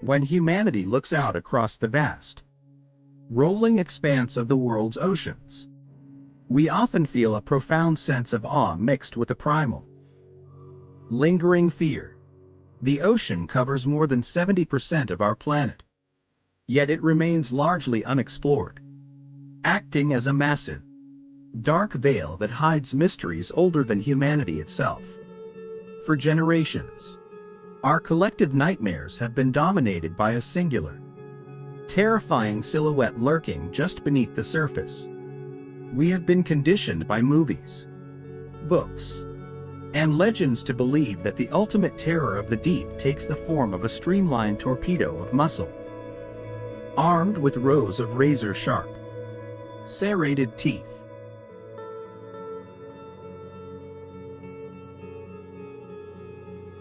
When humanity looks out across the vast, rolling expanse of the world's oceans, we often feel a profound sense of awe mixed with a primal, lingering fear. The ocean covers more than 70% of our planet, yet it remains largely unexplored, acting as a massive, dark veil that hides mysteries older than humanity itself. For generations, our collective nightmares have been dominated by a singular, terrifying silhouette lurking just beneath the surface. We have been conditioned by movies, books, and legends to believe that the ultimate terror of the deep takes the form of a streamlined torpedo of muscle, armed with rows of razor-sharp, serrated teeth.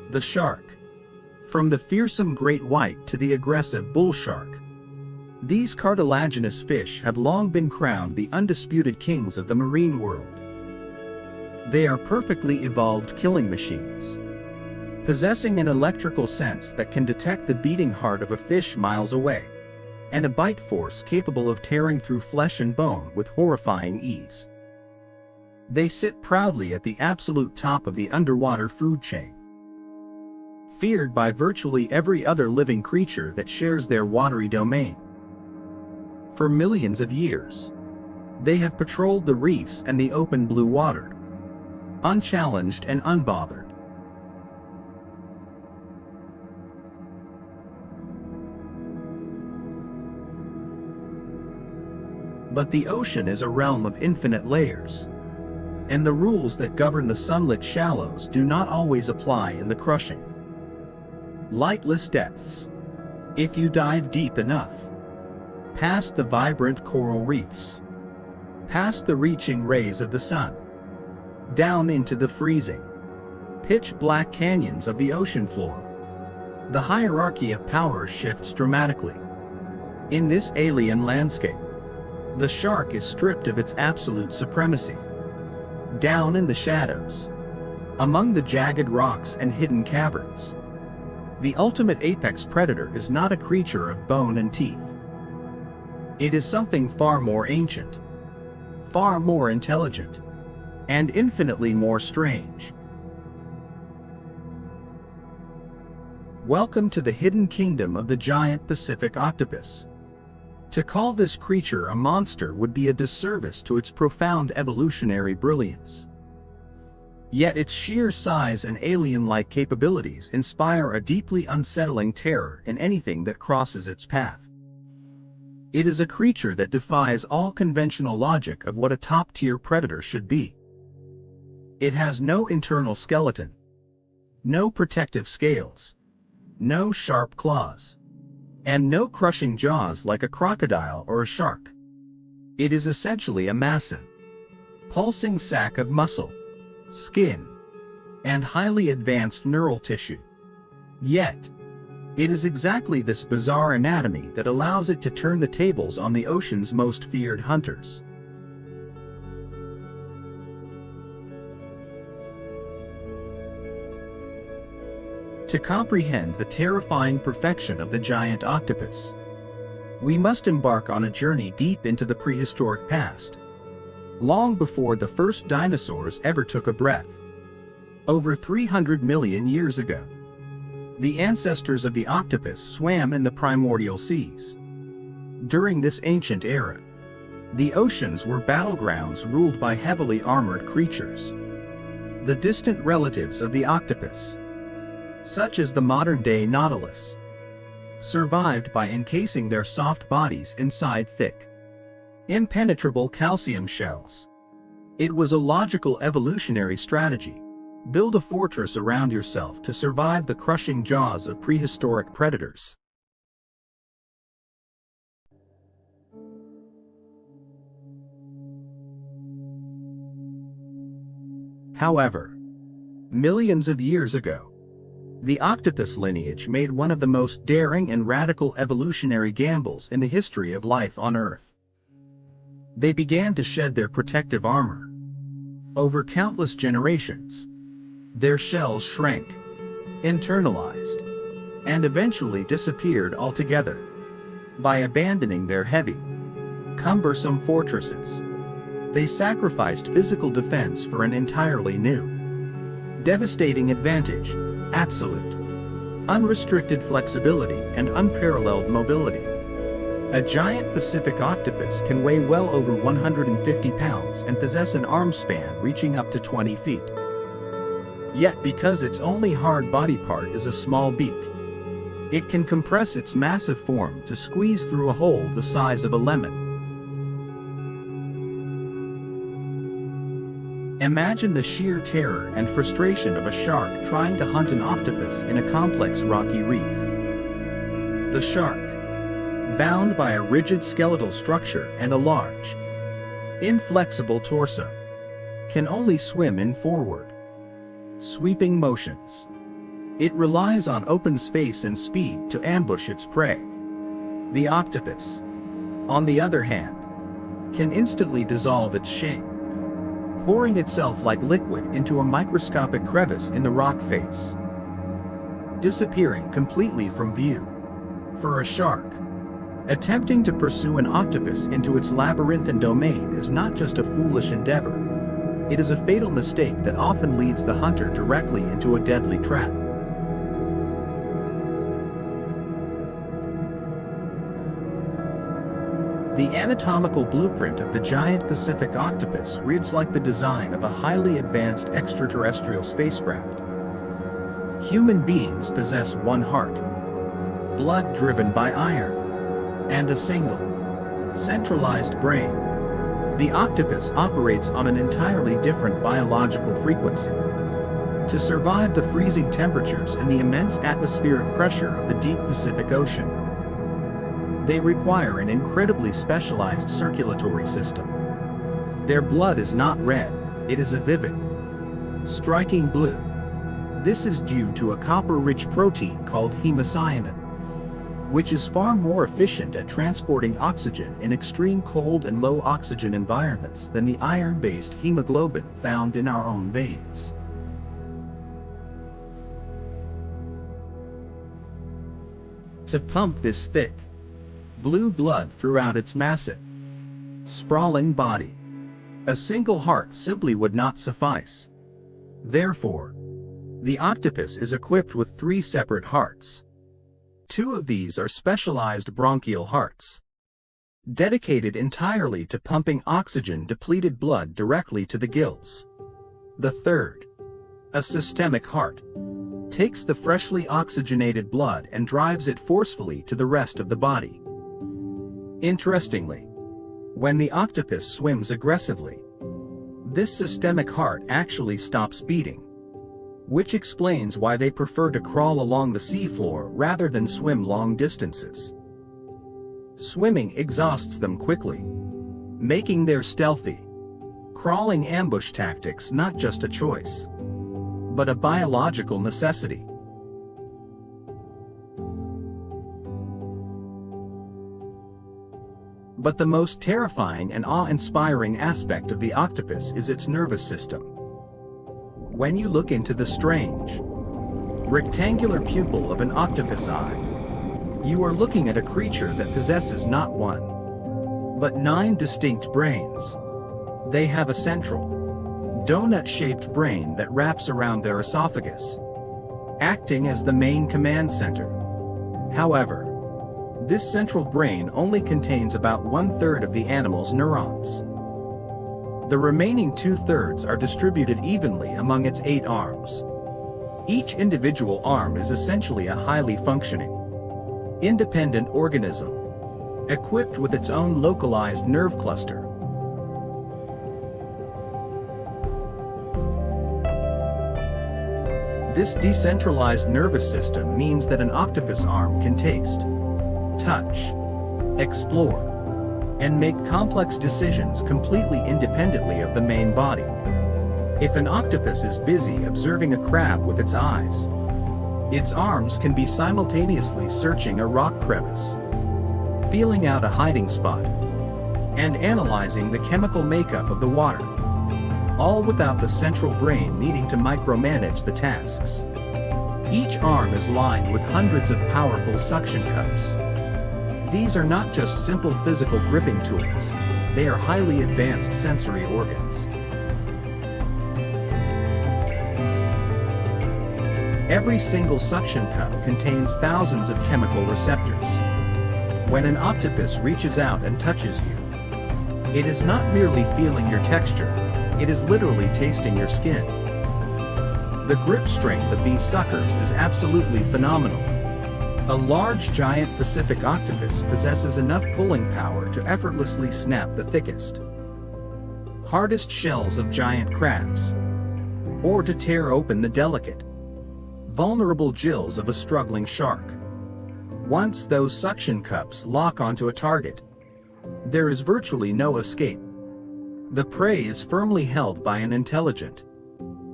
The shark. From the fearsome great white to the aggressive bull shark, these cartilaginous fish have long been crowned the undisputed kings of the marine world. They are perfectly evolved killing machines, possessing an electrical sense that can detect the beating heart of a fish miles away, and a bite force capable of tearing through flesh and bone with horrifying ease. They sit proudly at the absolute top of the underwater food chain, feared by virtually every other living creature that shares their watery domain. For millions of years, they have patrolled the reefs and the open blue water, unchallenged and unbothered. But the ocean is a realm of infinite layers, and the rules that govern the sunlit shallows do not always apply in the crushing, lightless depths. If you dive deep enough, past the vibrant coral reefs, past the reaching rays of the sun, down into the freezing, pitch-black canyons of the ocean floor, the hierarchy of power shifts dramatically. In this alien landscape, the shark is stripped of its absolute supremacy. Down in the shadows, among the jagged rocks and hidden caverns, the ultimate apex predator is not a creature of bone and teeth. It is something far more ancient, far more intelligent, and infinitely more strange. Welcome to the hidden kingdom of the giant Pacific octopus. To call this creature a monster would be a disservice to its profound evolutionary brilliance. Yet its sheer size and alien-like capabilities inspire a deeply unsettling terror in anything that crosses its path. It is a creature that defies all conventional logic of what a top-tier predator should be. It has no internal skeleton, no protective scales, no sharp claws, and no crushing jaws like a crocodile or a shark. It is essentially a massive, pulsing sack of muscle, skin, and highly advanced neural tissue. Yet, it is exactly this bizarre anatomy that allows it to turn the tables on the ocean's most feared hunters. To comprehend the terrifying perfection of the giant octopus, we must embark on a journey deep into the prehistoric past, long before the first dinosaurs ever took a breath. Over 300 million years ago, the ancestors of the octopus swam in the primordial seas. During this ancient era, the oceans were battlegrounds ruled by heavily armored creatures, the distant relatives of the octopus, such as the modern-day nautilus, survived by encasing their soft bodies inside thick, impenetrable calcium shells. It was a logical evolutionary strategy. Build a fortress around yourself to survive the crushing jaws of prehistoric predators. However, millions of years ago, the octopus lineage made one of the most daring and radical evolutionary gambles in the history of life on Earth. They began to shed their protective armor. Over countless generations, their shells shrank, internalized, and eventually disappeared altogether. By abandoning their heavy, cumbersome fortresses, they sacrificed physical defense for an entirely new, devastating advantage: absolute, unrestricted flexibility and unparalleled mobility. A giant Pacific octopus can weigh well over 150 pounds and possess an arm span reaching up to 20 feet. Yet because its only hard body part is a small beak, it can compress its massive form to squeeze through a hole the size of a lemon. Imagine the sheer terror and frustration of a shark trying to hunt an octopus in a complex rocky reef. The shark, bound by a rigid skeletal structure and a large, inflexible torso, can only swim in forward, sweeping motions. It relies on open space and speed to ambush its prey. The octopus, on the other hand, can instantly dissolve its shape, pouring itself like liquid into a microscopic crevice in the rock face, disappearing completely from view. For a shark, attempting to pursue an octopus into its labyrinthine domain is not just a foolish endeavor. It is a fatal mistake that often leads the hunter directly into a deadly trap. The anatomical blueprint of the giant Pacific octopus reads like the design of a highly advanced extraterrestrial spacecraft. Human beings possess one heart, blood driven by iron, and a single, centralized brain. The octopus operates on an entirely different biological frequency. To survive the freezing temperatures and the immense atmospheric pressure of the deep Pacific Ocean, they require an incredibly specialized circulatory system. Their blood is not red, it is a vivid, striking blue. This is due to a copper-rich protein called hemocyanin, which is far more efficient at transporting oxygen in extreme cold and low oxygen environments than the iron-based hemoglobin found in our own veins. To pump this thick, blue blood throughout its massive, sprawling body, a single heart simply would not suffice. Therefore, the octopus is equipped with 3 separate hearts. 2 of these are specialized bronchial hearts, dedicated entirely to pumping oxygen-depleted blood directly to the gills. The third, a systemic heart, takes the freshly oxygenated blood and drives it forcefully to the rest of the body. Interestingly, when the octopus swims aggressively, this systemic heart actually stops beating, which explains why they prefer to crawl along the seafloor rather than swim long distances. Swimming exhausts them quickly, making their stealthy, crawling ambush tactics not just a choice, but a biological necessity. But the most terrifying and awe-inspiring aspect of the octopus is its nervous system. When you look into the strange, rectangular pupil of an octopus eye, you are looking at a creature that possesses not 1, but 9 distinct brains. They have a central, donut-shaped brain that wraps around their esophagus, acting as the main command center. However, this central brain only contains about 1/3 of the animal's neurons. The remaining 2/3 are distributed evenly among its 8 arms. Each individual arm is essentially a highly functioning, independent organism, equipped with its own localized nerve cluster. This decentralized nervous system means that an octopus arm can taste, touch, explore, and make complex decisions completely independently of the main body. If an octopus is busy observing a crab with its eyes, its arms can be simultaneously searching a rock crevice, feeling out a hiding spot, and analyzing the chemical makeup of the water, all without the central brain needing to micromanage the tasks. Each arm is lined with hundreds of powerful suction cups. These are not just simple physical gripping tools, they are highly advanced sensory organs. Every single suction cup contains thousands of chemical receptors. When an octopus reaches out and touches you, it is not merely feeling your texture, it is literally tasting your skin. The grip strength of these suckers is absolutely phenomenal. A large giant Pacific octopus possesses enough pulling power to effortlessly snap the thickest, hardest shells of giant crabs, or to tear open the delicate, vulnerable gills of a struggling shark. Once those suction cups lock onto a target, there is virtually no escape. The prey is firmly held by an intelligent,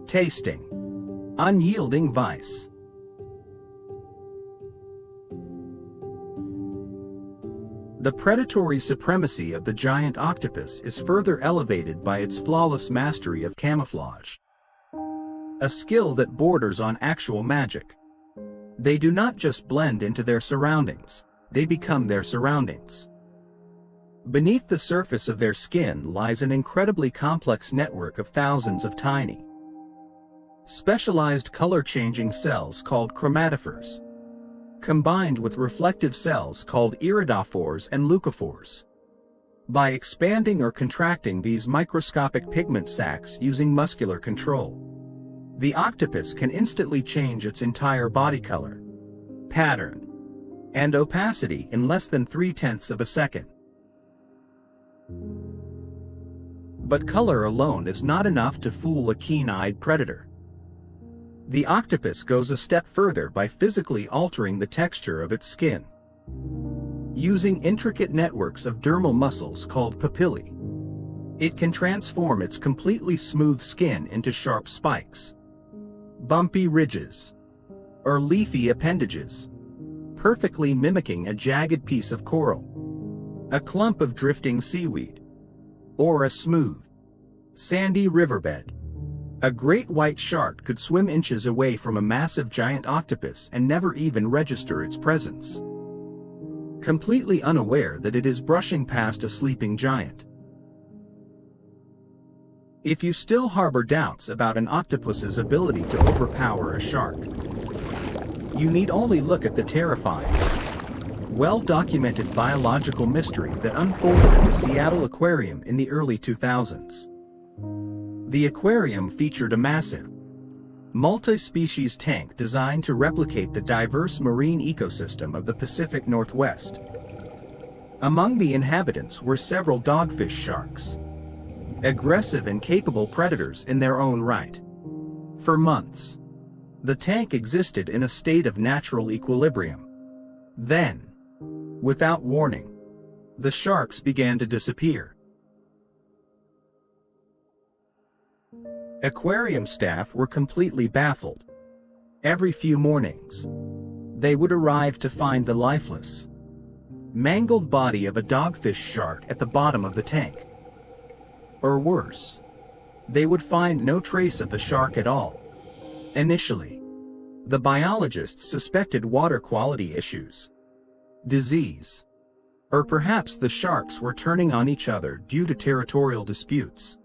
tasting, unyielding vice. The predatory supremacy of the giant octopus is further elevated by its flawless mastery of camouflage, a skill that borders on actual magic. They do not just blend into their surroundings, they become their surroundings. Beneath the surface of their skin lies an incredibly complex network of thousands of tiny, specialized color-changing cells called chromatophores, combined with reflective cells called iridophores and leucophores. By expanding or contracting these microscopic pigment sacs using muscular control, the octopus can instantly change its entire body color, pattern, and opacity in less than 0.3 of a second. But color alone is not enough to fool a keen-eyed predator. The octopus goes a step further by physically altering the texture of its skin. Using intricate networks of dermal muscles called papillae, it can transform its completely smooth skin into sharp spikes, bumpy ridges, or leafy appendages, perfectly mimicking a jagged piece of coral, a clump of drifting seaweed, or a smooth, sandy riverbed. A great white shark could swim inches away from a massive giant octopus and never even register its presence, completely unaware that it is brushing past a sleeping giant. If you still harbor doubts about an octopus's ability to overpower a shark, you need only look at the terrifying, well-documented biological mystery that unfolded at the Seattle Aquarium in the early 2000s. The aquarium featured a massive, multi-species tank designed to replicate the diverse marine ecosystem of the Pacific Northwest. Among the inhabitants were several dogfish sharks, aggressive and capable predators in their own right. For months, the tank existed in a state of natural equilibrium. Then, without warning, the sharks began to disappear. Aquarium staff were completely baffled. Every few mornings, they would arrive to find the lifeless, mangled body of a dogfish shark at the bottom of the tank. Or worse, they would find no trace of the shark at all. Initially, the biologists suspected water quality issues, disease, or perhaps the sharks were turning on each other due to territorial disputes.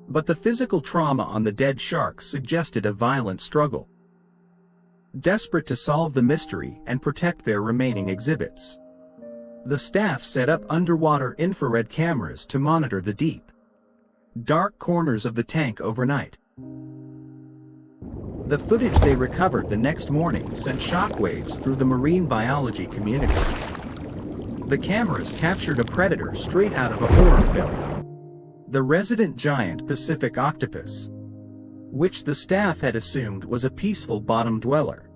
But the physical trauma on the dead sharks suggested a violent struggle. Desperate to solve the mystery and protect their remaining exhibits, the staff set up underwater infrared cameras to monitor the deep, dark corners of the tank overnight. The footage they recovered the next morning sent shockwaves through the marine biology community. The cameras captured a predator straight out of a horror film. The resident giant Pacific octopus, which the staff had assumed was a peaceful bottom dweller,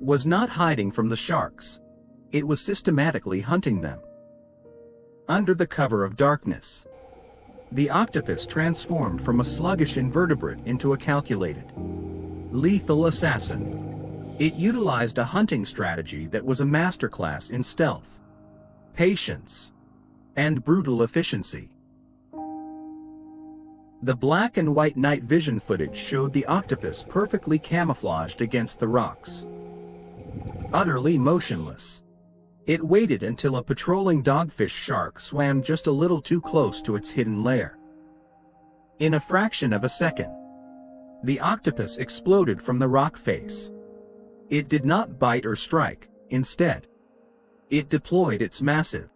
was not hiding from the sharks. It was systematically hunting them. Under the cover of darkness, the octopus transformed from a sluggish invertebrate into a calculated, lethal assassin. It utilized a hunting strategy that was a masterclass in stealth, patience, and brutal efficiency. The black and white night vision footage showed the octopus perfectly camouflaged against the rocks. Utterly motionless. It waited until a patrolling dogfish shark swam just a little too close to its hidden lair. In a fraction of a second, the octopus exploded from the rock face. It did not bite or strike. Instead, it deployed its massive,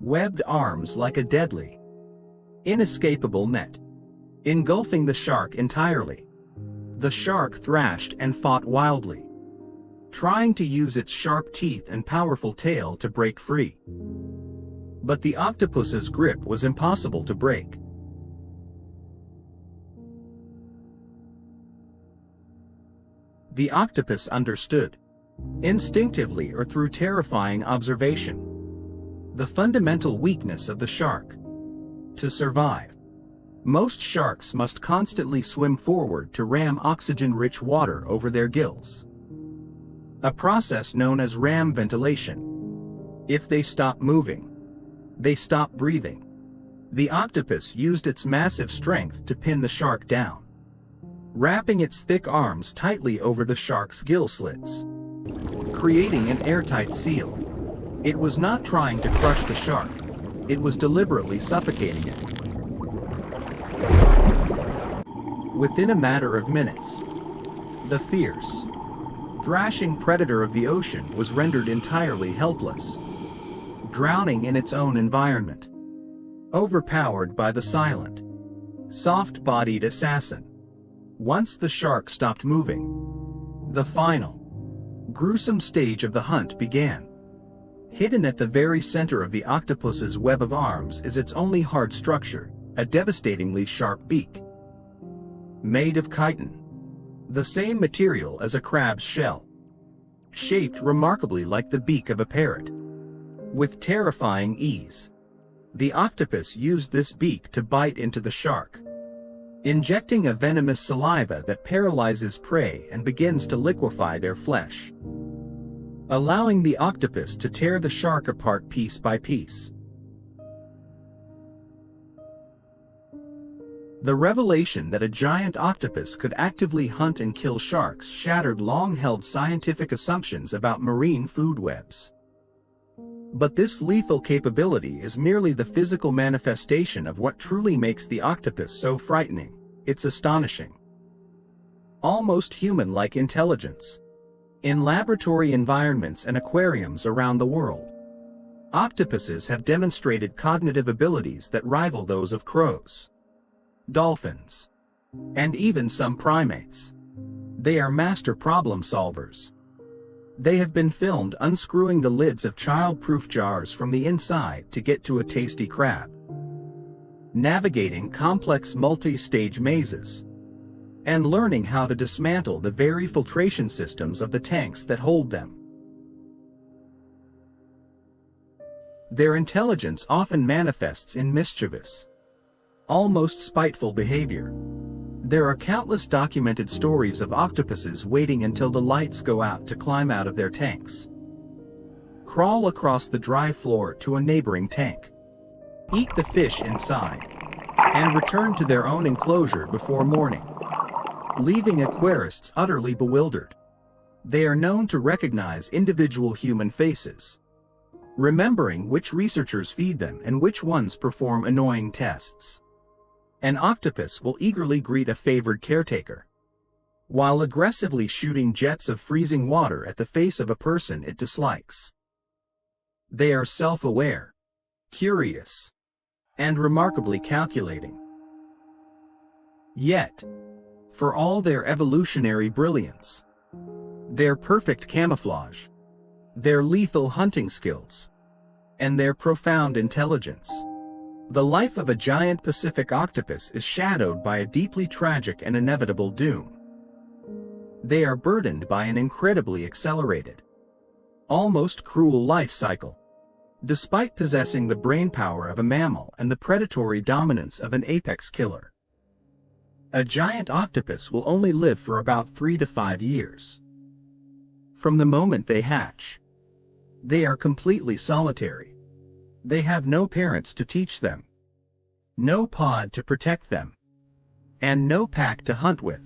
webbed arms like a deadly, inescapable net, engulfing the shark entirely. The shark thrashed and fought wildly, trying to use its sharp teeth and powerful tail to break free. But the octopus's grip was impossible to break. The octopus understood, instinctively or through terrifying observation, the fundamental weakness of the shark. To survive, most sharks must constantly swim forward to ram oxygen-rich water over their gills, a process known as ram ventilation. If they stop moving, they stop breathing. The octopus used its massive strength to pin the shark down, wrapping its thick arms tightly over the shark's gill slits, creating an airtight seal. It was not trying to crush the shark. It was deliberately suffocating it. Within a matter of minutes, the fierce, thrashing predator of the ocean was rendered entirely helpless, drowning in its own environment, overpowered by the silent, soft-bodied assassin. Once the shark stopped moving, the final, gruesome stage of the hunt began. Hidden at the very center of the octopus's web of arms is its only hard structure, a devastatingly sharp beak. Made of chitin, the same material as a crab's shell, shaped remarkably like the beak of a parrot. With terrifying ease, the octopus used this beak to bite into the shark, injecting a venomous saliva that paralyzes prey and begins to liquefy their flesh, allowing the octopus to tear the shark apart piece by piece. The revelation that a giant octopus could actively hunt and kill sharks shattered long-held scientific assumptions about marine food webs. But this lethal capability is merely the physical manifestation of what truly makes the octopus so frightening. It's astonishing, almost human-like intelligence. In laboratory environments and aquariums around the world, octopuses have demonstrated cognitive abilities that rival those of crows, dolphins, and even some primates. They are master problem solvers. They have been filmed unscrewing the lids of child-proof jars from the inside to get to a tasty crab, navigating complex multi-stage mazes, and learning how to dismantle the very filtration systems of the tanks that hold them. Their intelligence often manifests in mischievous, almost spiteful behavior. There are countless documented stories of octopuses waiting until the lights go out to climb out of their tanks, crawl across the dry floor to a neighboring tank, eat the fish inside, and return to their own enclosure before morning, leaving aquarists utterly bewildered. They are known to recognize individual human faces, remembering which researchers feed them and which ones perform annoying tests. An octopus will eagerly greet a favored caretaker, while aggressively shooting jets of freezing water at the face of a person it dislikes. They are self-aware, curious, and remarkably calculating. Yet, for all their evolutionary brilliance, their perfect camouflage, their lethal hunting skills, and their profound intelligence, the life of a giant Pacific octopus is shadowed by a deeply tragic and inevitable doom. They are burdened by an incredibly accelerated, almost cruel life cycle. Despite possessing the brainpower of a mammal and the predatory dominance of an apex killer, a giant octopus will only live for about 3 to 5 years. From the moment they hatch, they are completely solitary. They have no parents to teach them, no pod to protect them, and no pack to hunt with.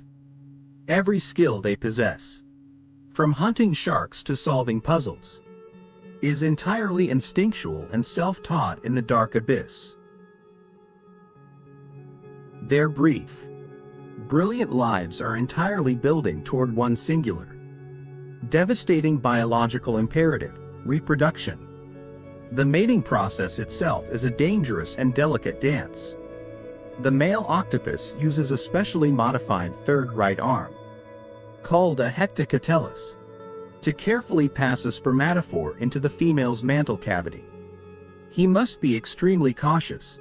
Every skill they possess, from hunting sharks to solving puzzles, is entirely instinctual and self-taught in the dark abyss. Their brief, brilliant lives are entirely building toward one singular, devastating biological imperative: reproduction. The mating process itself is a dangerous and delicate dance. The male octopus uses a specially modified third right arm, called a hectocotylus, to carefully pass a spermatophore into the female's mantle cavity. He must be extremely cautious.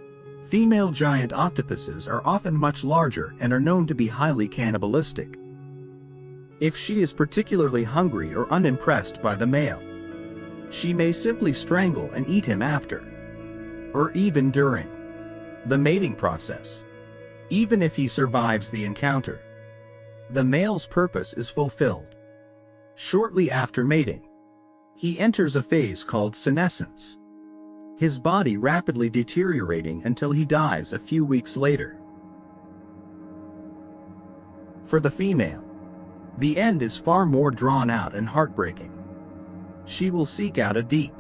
Female giant octopuses are often much larger and are known to be highly cannibalistic. If she is particularly hungry or unimpressed by the male, she may simply strangle and eat him after, or even during, the mating process. Even if he survives the encounter, the male's purpose is fulfilled. Shortly after mating, he enters a phase called senescence, his body rapidly deteriorating until he dies a few weeks later. For the female, the end is far more drawn out and heartbreaking. She will seek out a deep,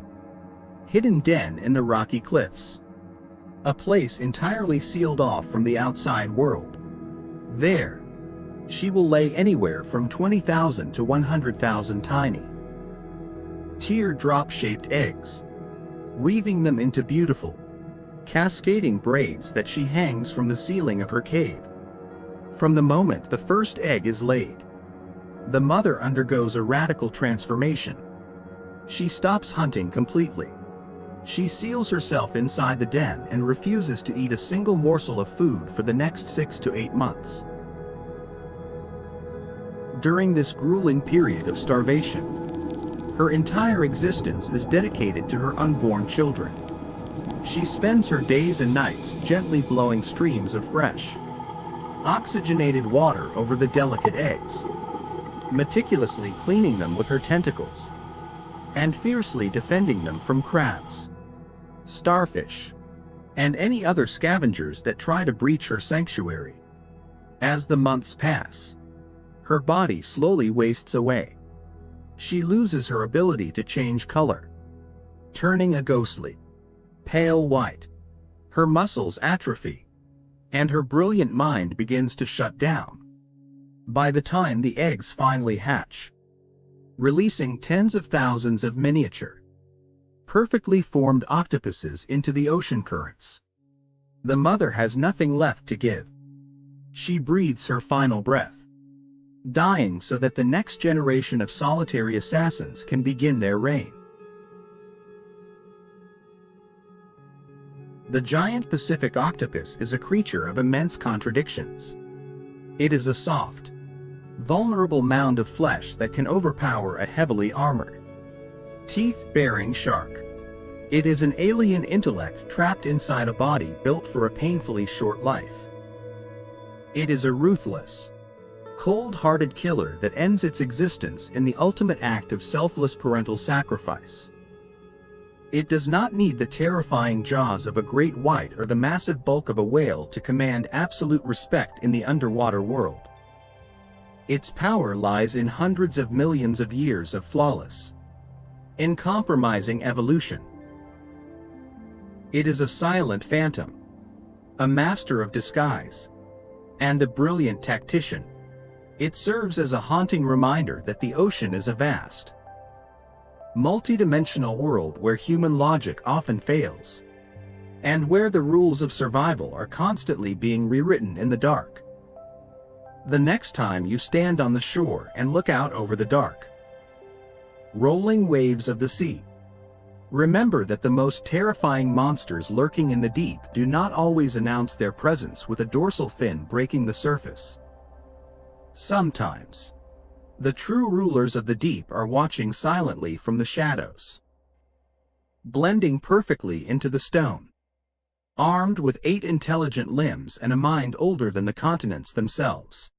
hidden den in the rocky cliffs, a place entirely sealed off from the outside world. There, she will lay anywhere from 20,000 to 100,000 tiny, teardrop-shaped eggs, weaving them into beautiful, cascading braids that she hangs from the ceiling of her cave. From the moment the first egg is laid, the mother undergoes a radical transformation. She stops hunting completely. She seals herself inside the den and refuses to eat a single morsel of food for the next 6 to 8 months. During this grueling period of starvation, her entire existence is dedicated to her unborn children. She spends her days and nights gently blowing streams of fresh, oxygenated water over the delicate eggs, meticulously cleaning them with her tentacles, and fiercely defending them from crabs, starfish, and any other scavengers that try to breach her sanctuary. As the months pass, her body slowly wastes away. She loses her ability to change color, turning a ghostly, pale white. Her muscles atrophy, and her brilliant mind begins to shut down. By the time the eggs finally hatch, releasing tens of thousands of miniature, perfectly formed octopuses into the ocean currents, the mother has nothing left to give. She breathes her final breath, dying so that the next generation of solitary assassins can begin their reign. The giant Pacific octopus is a creature of immense contradictions. It is a soft, vulnerable mound of flesh that can overpower a heavily armored, teeth-bearing shark. It is an alien intellect trapped inside a body built for a painfully short life. It is a ruthless, cold-hearted killer that ends its existence in the ultimate act of selfless parental sacrifice. It does not need the terrifying jaws of a great white or the massive bulk of a whale to command absolute respect in the underwater world. Its power lies in hundreds of millions of years of flawless, uncompromising evolution. It is a silent phantom, a master of disguise, and a brilliant tactician. It serves as a haunting reminder that the ocean is a vast, multidimensional world where human logic often fails, and where the rules of survival are constantly being rewritten in the dark. The next time you stand on the shore and look out over the dark, rolling waves of the sea, remember that the most terrifying monsters lurking in the deep do not always announce their presence with a dorsal fin breaking the surface. Sometimes, the true rulers of the deep are watching silently from the shadows, blending perfectly into the stone, armed with 8 intelligent limbs and a mind older than the continents themselves.